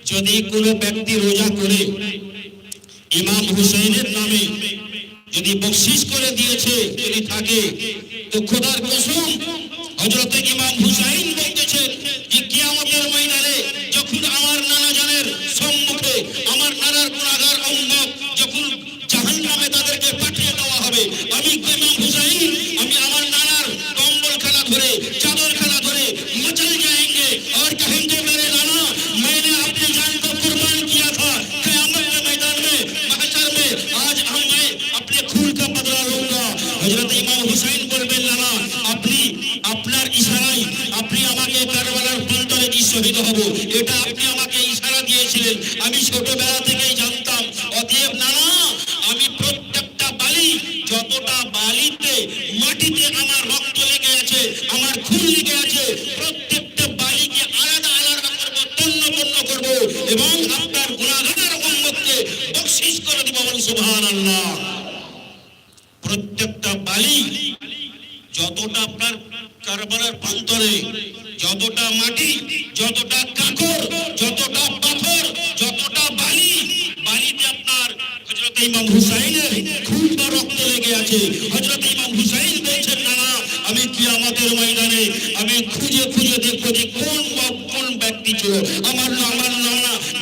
যদি কোনো ব্যক্তি রোজা করে ইমাম হুসাইনের নামে যদি বকশিশ করে দিয়েছে যদি থাকে, তো খোদার কসম হযরত ইমাম হুসাইন বলতেছেন যে কিয়ামতের ময়দানে যখন আমার নানা জানের সম্মুখে আমার নানার গুনাহগার উম্মত যখন জাহান্নামে তাদেরকে পাঠিয়ে দেওয়া হবে, আমি ইমাম হুসাইন আমি আমার নানার কম্বলখানা ধরে চাদরখানা ধরে মচল जाएंगे और कहेंगे मेरे नाना मैंने अपनी जान को कुर्बान किया था क़यामत के मैदान में महशर में, आज मैं अपने खून का बदला लूंगा। हजरत इमाम हुसैन বলবেন নানা আপনি আপনার ইশারায় আপনি আমাকে কারবালার প্রান্তরে কি শহীদ হব, এটা আপনি আমাকে ইশারা দিয়েছিলেন, আমি ছোটবেলা থেকেই জানতাম। অতএব নানা আমি প্রত্যেকটা বালি যতটা বালিতে মাটিতে আমার রক্ত লেগে আছে আমার খুন লেগে আছে প্রত্যেকটা বালিকে আলাদা আলাদা করব, তন্ন তন্ন করব এবং আপনার গুনাহগার উম্মতকে বকশিশ করে দিব। বলুন সুবহানাল্লাহ। প্রত্যেকটা বালি যতটা আপনার কারবালার প্রান্তরে যতটা মাটি যতটা কাকর যতটা পাথর যতটা বালি বালিতে আপনার হযরত ইমাম হুসাইনের খুন বা রক্ত লেগে আছে। হযরত ইমাম হুসাইন বলছেন নানা আমি কিয়ামতের ময়দানে আমি খুঁজে খুঁজে দেখব যে কোন ব্যক্তি ছিল আমার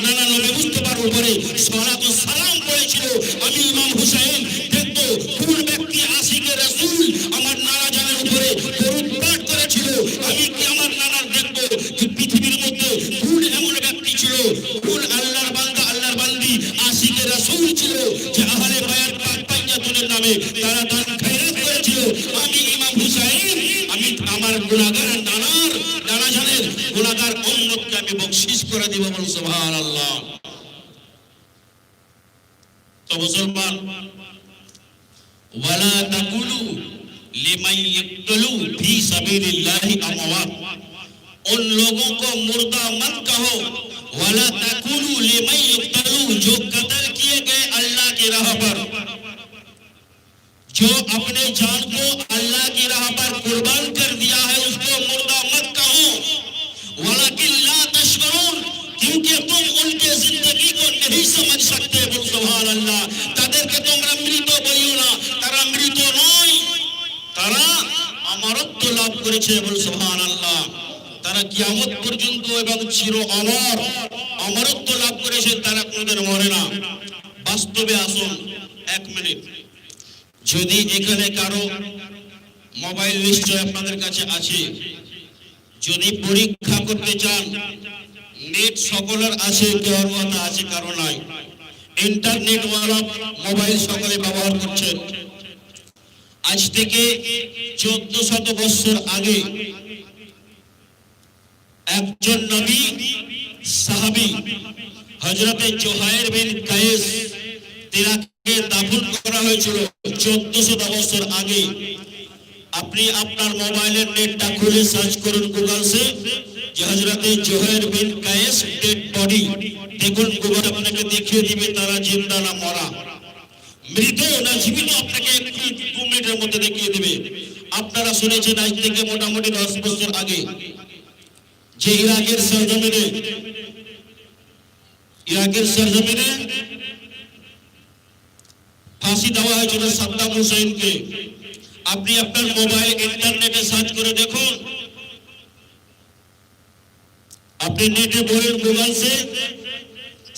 নানা নবী বুঝতে পারবো পরে সালাত ও সালাম পড়েছিল, আমি ইমাম হুসাইন দেখব কোন ব্যক্তি আশিকে রাসূল আমার নানা জানের উপরে দরুদ পাঠ করেছিল, আমি কি আমার নানার দেখব যে পৃথিবীর মধ্যে কোন এমন ব্যক্তি ছিল কোন আল্লাহর বান্দা আল্লাহর বান্দি আশিকে রাসূল ছিল যে আহলে বায়াত পাক পাঞ্জাতুনের নামে তারা দান খয়রাত করেছিল, আমি ইমাম হুসাইন আমি আমার গুনাহগার নানা জানের গুনাহগার উম্মতকে আমি বকশিশ করে দিব। বলুন সুবহানাল্লাহ। तो मुसलमान वला तकुलू लिमन यक्तलू फी सबीलिल्लाहि अमवात, उन लोगों को मुर्दा मत कहो। वला तकुलू लिमन यक्तलू जो कत्ल किए गए अल्लाह की राह पर, जो अपने जान को अल्लाह की राह पर कुर्बान कर दिया है उसको मुर्दा मत कहो। वलाकिन ला तशकुरून, क्योंकि तुम उनके जिंदगी को नहीं समझ सकते। बोल सुभान अल्लाह। তাদেরকে তোমরা মৃত বলিও না, তারা মৃত নয়, তারা অমরত্ব লাভ করেছে। বল সুভান আল্লাহ। তারা কিয়ামত পর্যন্ত এবং চির অমর অমরত্ব লাভ করেছে, তারা কোনোদিন মরে না। বাস্তবে আসুন এক মিনিট, যদি এখানে কারো মোবাইল নিশ্চয় আপনাদের কাছে আছে, যদি পরীক্ষা করতে চান নেট সকলের আছে, কেউ কথা আছে কারো নাই, ইন্টারনেট ওয়ালা মোবাইল সকলে ব্যবহার করছেন। আজ থেকে 1400 বছর আগে একজন নবী সাহাবী হযরতে জুহাইর বিন কায়েস তিনাকে দাফন করা হয়েছিল 1400 বছর আগে। আপনি আপনার মোবাইলের নেটটা খুলে সার্চ করুন গুগল সে যে হযরতে জুহাইর বিন কায়েস ডেড বডি, দেখুন গুগল আপনাকে দেখিয়ে দিবে তারা জিন্দা না মরা, মৃত না জীবিত, আপনাকে 2 মিনিটের মধ্যে দেখিয়ে দিবে। আপনারা শুনেছেন আজ থেকে মোটামুটি 10 বছর আগে যে ইরাকের সরজমিনে ফাঁসি দেওয়া হয়েছিল সাদ্দাম হুসাইনকে। আপনি আপনার মোবাইল ইন্টারনেটে সার্চ করে দেখুন, আপনি নেটে বলেন গুগল সে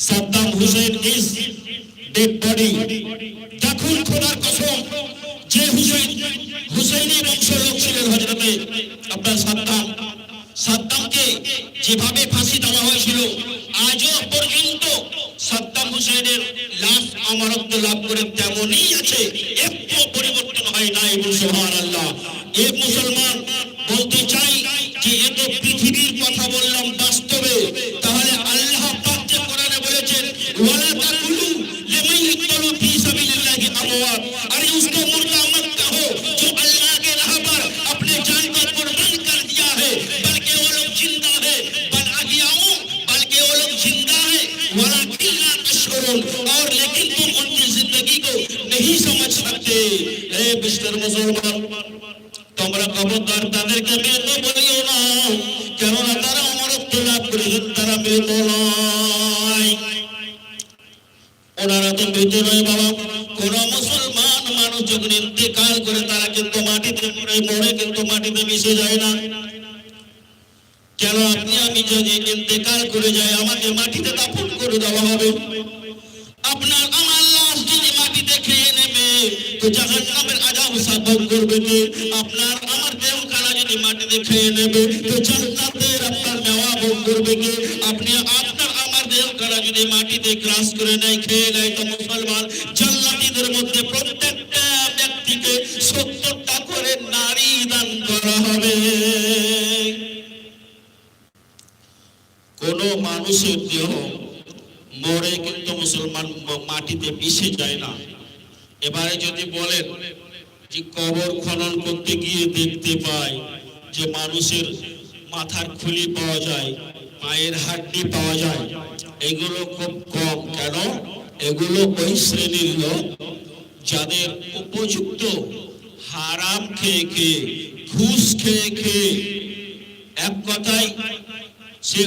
Saddam Hussein is dead body, দেখুন খোদার কসম যে হুসাইনি বংশ লোক ছিলেন হযরতে আপনার সাদ্দামকে যেভাবে ফাঁসি দেওয়া হয়েছিল আজও পর্যন্ত সাদ্দাম হুসাইনের লাশ অমরত্ব লাভ করে তেমনই আছে, একটু পরিবর্তন হয় নাই। সুবহানাল্লাহ। এক মুসলমান বলতে চাই যে এ তো পৃথিবীর কথা বললাম, বাস্তবে তাহলে আল্লাহ পাক যে কোরআনে বলেছেন ওয়ালা তাকুলু লিমান ইয়াকতুলু ফি সাবিলিল্লাহি আমওয়াত, আরে उसको मुर्दा मत कहो जो अल्लाह के राह पर अपने जान को कुर्बान कर दिया है, बल्कि वो लोग जिंदा है, बल्कि वो लोग जिंदा है। वलाकिन ला तशकुरून, और लेकिन तुम उनकी जिंदगी को नहीं समझ सकते। ए मिस्टर मुसलमान, তোমরা খবরদার তাদেরকে মৃত বলিও না, কেননা তারা অমরত্ব লাভ করেছেন, তারা মৃত মৃত নয়, ওনারা তো মৃত নয় বাবা। কোন মুসলমান মানুষ যখন ইন্তেকাল করে তারা কিন্তু মাটিতে মরে কিন্তু মাটিতে মিশে যায় না। কেন আপনি আমি যদি ইন্তেকাল করে যাই আমাকে মাটিতে দাফন করে দেওয়া হবে? আপনার আমার লাশ যদি মাটিতে খেয়ে নেবে তো জাহান্নামের আযাব সাবক করবে কে? আপনার আমার দেহখানা যদি মাটিতে খেয়ে নেবে তো জান্নাতের আপনার নেওয়া ভোগ করবে কে? আপনি আপনার আমার দেহখানা যদি মাটিতে গ্রাস করে নেয়, খেয়ে নেয়, তো মুসলমান জান্নাতীদের মধ্যে প্রত্যেকটা ব্যক্তিকে 70টা করে নারী দান করা হবে। কোন মানুষের দেহ মরে কিন্তু মুসলমান মাটিতে মিশে যায় না। এবারে যদি বলেন যে কবর খনন করতে গিয়ে দেখতে পাই যে মানুষের মাথার খুলি পাওয়া যায়, পায়ের হাড্ডি পাওয়া যায়, এগুলো খুব কম। কেন? এগুলো ওই শ্রেণীর লোক যাদের উপযুক্ত হারাম খেয়ে খেয়ে, ঘুষ খেয়ে খেয়ে, এক কথায় সে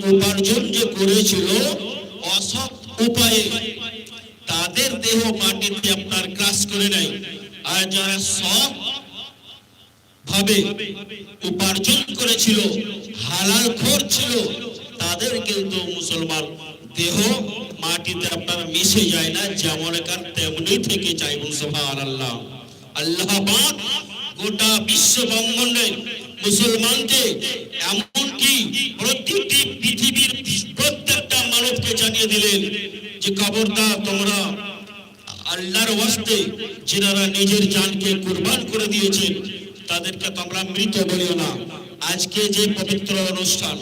উপার্জন যে করেছিল অসৎ উপায়ে, তাদের দেহ মাটিতে আপনার গ্রাস করে নেয়। আর যারা সৎ ভাবে উপার্জন করেছিল, হালাল খোর ছিল, তাদের কিন্তু মুসলমান দেহ মাটিতে আপনার মিশে যায় না, যেমন কার তেমনি থেকে যায়। সুবহানাল্লাহ। আল্লাহ পাক গোটা বিশ্ব ব্রহ্মাণ্ডে মুসলমানকে, এমনকি প্রতিটি পৃথিবীর প্রত্যেকটা মানবকে জানিয়ে দিলেন যে খবরদার তোমরা আল্লাহর ওয়াস্তে যারা নিজের জানকে কুরবান করে দিয়েছেন তাদেরকে তোমরা মৃত বলিও না। আজকে যে পবিত্র অনুষ্ঠান